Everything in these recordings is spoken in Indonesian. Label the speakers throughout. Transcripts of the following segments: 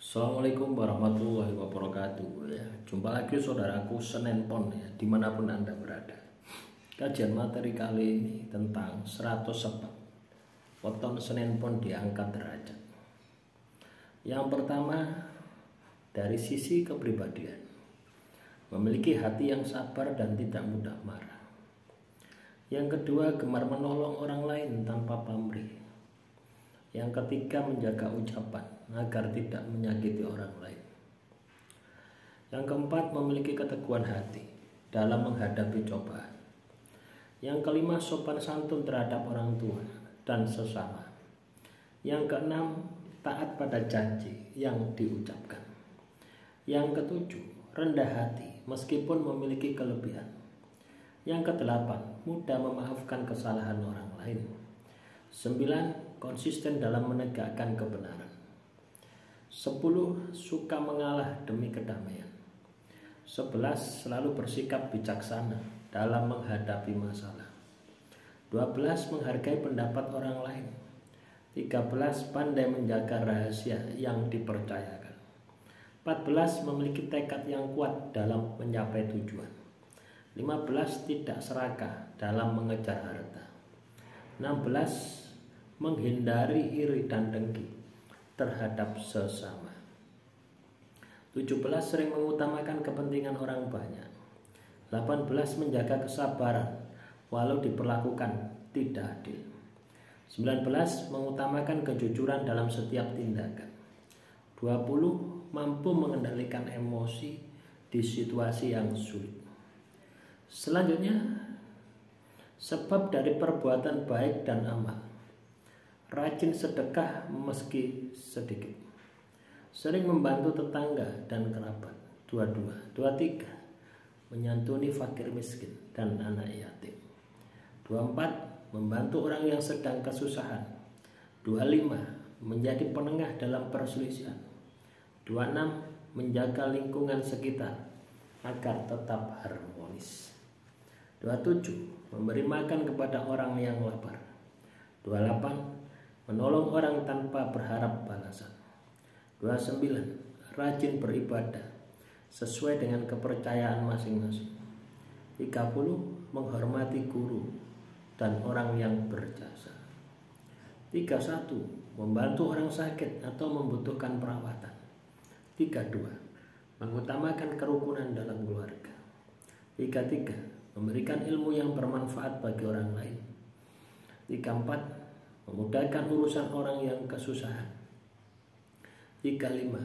Speaker 1: Assalamualaikum warahmatullahi wabarakatuh ya. Jumpa lagi saudaraku Senin Pon ya, dimanapun Anda berada. Kajian materi kali ini tentang 100 sebab weton Senin Pon diangkat derajat. Yang pertama, dari sisi kepribadian, memiliki hati yang sabar dan tidak mudah marah. Yang kedua, gemar menolong orang lain tanpa pamrih. Yang ketiga, menjaga ucapan agar tidak menyakiti orang lain. Yang keempat, memiliki keteguhan hati dalam menghadapi cobaan. Yang kelima, sopan santun terhadap orang tua dan sesama. Yang keenam, taat pada janji yang diucapkan. Yang ketujuh, rendah hati meskipun memiliki kelebihan. Yang kedelapan, mudah memaafkan kesalahan orang lain. 9, konsisten dalam menegakkan kebenaran. 10, suka mengalah demi kedamaian. 11, selalu bersikap bijaksana dalam menghadapi masalah. 12, menghargai pendapat orang lain. 13, pandai menjaga rahasia yang dipercayakan. 14, memiliki tekad yang kuat dalam mencapai tujuan. 15, tidak serakah dalam mengejar harta. 16, menghindari iri dan dengki terhadap sesama. 17, sering mengutamakan kepentingan orang banyak. 18, menjaga kesabaran walau diperlakukan tidak adil. 19, mengutamakan kejujuran dalam setiap tindakan. 20, mampu mengendalikan emosi di situasi yang sulit. Selanjutnya, sebab dari perbuatan baik dan amal. Rajin sedekah meski sedikit. Sering membantu tetangga dan kerabat. 22, 23, menyantuni fakir miskin dan anak yatim. 24, membantu orang yang sedang kesusahan. 25, menjadi penengah dalam perselisihan. 26, menjaga lingkungan sekitar agar tetap harmonis. 27, memberi makan kepada orang yang lapar. 28, menolong orang tanpa berharap balasan. 29, rajin beribadah sesuai dengan kepercayaan masing-masing. 30, menghormati guru dan orang yang berjasa. 31, membantu orang sakit atau membutuhkan perawatan. 32, mengutamakan kerukunan dalam keluarga. 33, memberikan ilmu yang bermanfaat bagi orang lain. 34, memudahkan urusan orang yang kesusahan. 35,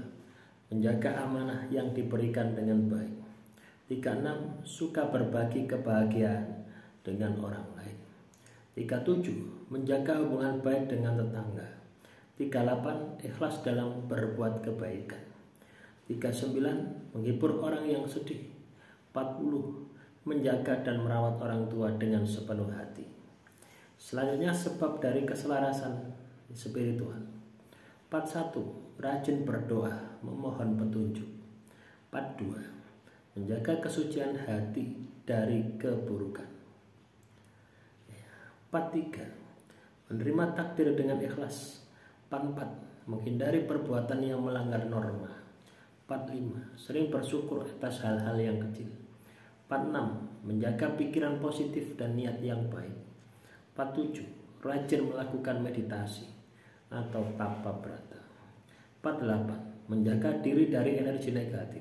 Speaker 1: menjaga amanah yang diberikan dengan baik. 36, suka berbagi kebahagiaan dengan orang lain. 37, menjaga hubungan baik dengan tetangga. 38, ikhlas dalam berbuat kebaikan. 39, menghibur orang yang sedih. 40, menjaga dan merawat orang tua dengan sepenuh hati. Selanjutnya, sebab dari keselarasan spiritual. 41, rajin berdoa memohon petunjuk. 42, menjaga kesucian hati dari keburukan. 43, menerima takdir dengan ikhlas. 44, menghindari perbuatan yang melanggar norma. 45, sering bersyukur atas hal-hal yang kecil. 46, menjaga pikiran positif dan niat yang baik. 47, rajin melakukan meditasi atau tapa brata. 48, menjaga diri dari energi negatif.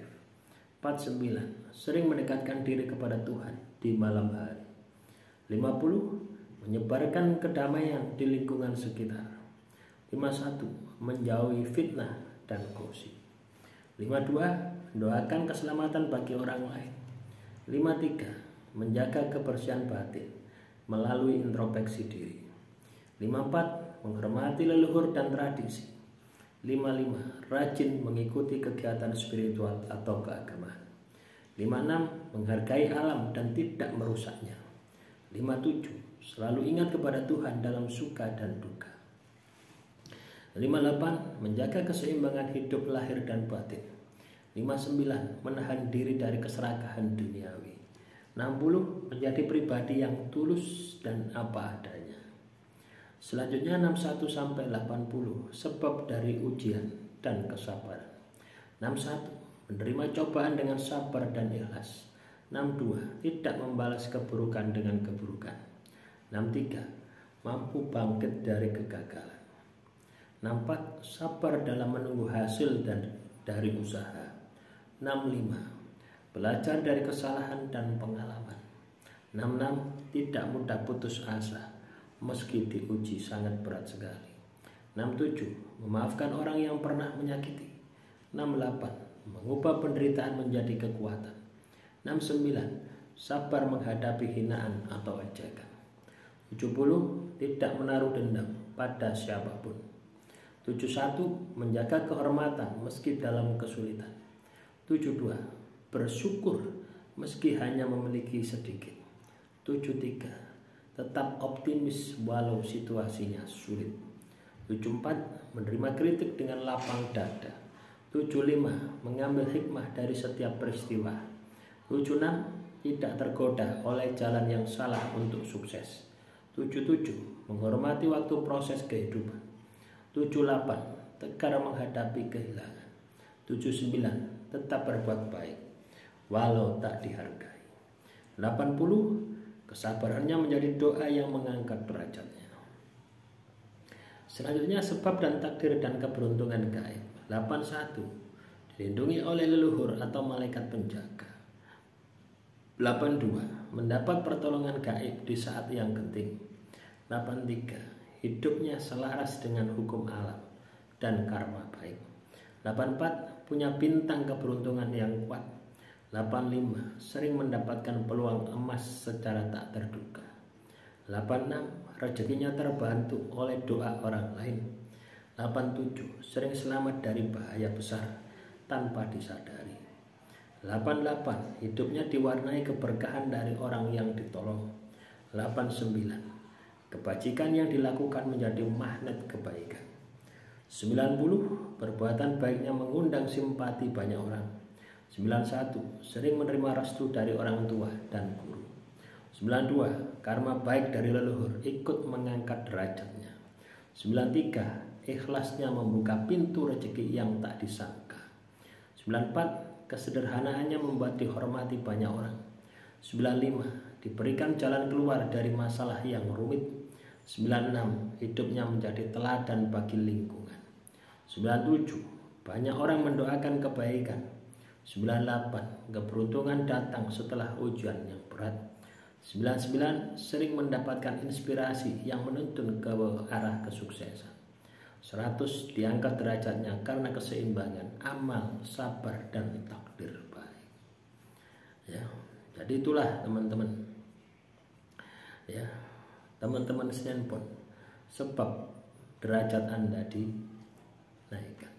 Speaker 1: 49, sering mendekatkan diri kepada Tuhan di malam hari. 50, menyebarkan kedamaian di lingkungan sekitar. 51, menjauhi fitnah dan gosip. 52, mendoakan keselamatan bagi orang lain. 53, menjaga kebersihan batin melalui introspeksi diri. 54, menghormati leluhur dan tradisi. 55, rajin mengikuti kegiatan spiritual atau keagamaan. 56, menghargai alam dan tidak merusaknya. 57, selalu ingat kepada Tuhan dalam suka dan duka. 58, menjaga keseimbangan hidup lahir dan batin. 59, menahan diri dari keserakahan duniawi. 60, menjadi pribadi yang tulus dan apa adanya. Selanjutnya 61 sampai 80, sebab dari ujian dan kesabaran. 61. Menerima cobaan dengan sabar dan ikhlas. 62. Tidak membalas keburukan dengan keburukan. 63. Mampu bangkit dari kegagalan. 64. Sabar dalam menunggu hasil dan dari usaha. 65. Belajar dari kesalahan dan pengalaman. 66. Tidak mudah putus asa meski diuji sangat berat sekali. 67. Memaafkan orang yang pernah menyakiti. 68. Mengubah penderitaan menjadi kekuatan. 69. Sabar menghadapi hinaan atau ejekan. 70. Tidak menaruh dendam pada siapapun. 71. Menjaga kehormatan meski dalam kesulitan. 72. Bersyukur meski hanya memiliki sedikit. 73. Tetap optimis walau situasinya sulit. 74. Menerima kritik dengan lapang dada. 75. Mengambil hikmah dari setiap peristiwa. 76. Tidak tergoda oleh jalan yang salah untuk sukses. 77. Menghormati waktu proses kehidupan. 78. Tegar menghadapi kehilangan. 79. Tetap berbuat baik walau tak dihargai. 80. Kesabarannya menjadi doa yang mengangkat derajatnya. Selanjutnya sebab dan takdir dan keberuntungan gaib. 81. Dilindungi oleh leluhur atau malaikat penjaga. 82. Mendapat pertolongan gaib di saat yang genting. 83. Hidupnya selaras dengan hukum alam dan karma baik. 84. Punya bintang keberuntungan yang kuat. 85. Sering mendapatkan peluang emas secara tak terduga. 86. Rezekinya terbantu oleh doa orang lain. 87. Sering selamat dari bahaya besar tanpa disadari. 88. Hidupnya diwarnai keberkahan dari orang yang ditolong. 89. Kebajikan yang dilakukan menjadi magnet kebaikan. 90. Perbuatan baiknya mengundang simpati banyak orang. 91. Sering menerima restu dari orang tua dan guru. 92. Karma baik dari leluhur ikut mengangkat derajatnya. 93. Ikhlasnya membuka pintu rezeki yang tak disangka. 94. Kesederhanaannya membuat dihormati banyak orang. 95. Diberikan jalan keluar dari masalah yang rumit. 96. Hidupnya menjadi teladan bagi lingkungan. 97. Banyak orang mendoakan kebaikan. 98. Keberuntungan datang setelah ujian yang berat. 99. Sering mendapatkan inspirasi yang menuntun ke arah kesuksesan. 100. Diangkat derajatnya karena keseimbangan amal, sabar, dan takdir baik. Ya, jadi itulah teman-teman. Ya, teman-teman Senin Pon, sebab derajat Anda dinaikkan.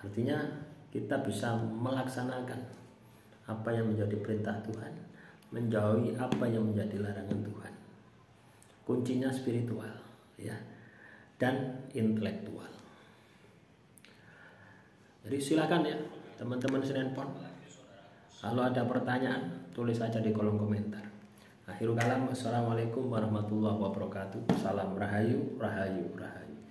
Speaker 1: Artinya kita bisa melaksanakan apa yang menjadi perintah Tuhan, menjauhi apa yang menjadi larangan Tuhan. Kuncinya spiritual, ya, dan intelektual. Jadi silakan ya teman-teman Senin Pon, kalau ada pertanyaan tulis saja di kolom komentar. Akhirul kalam, wassalamualaikum warahmatullahi wabarakatuh. Salam rahayu, rahayu, rahayu.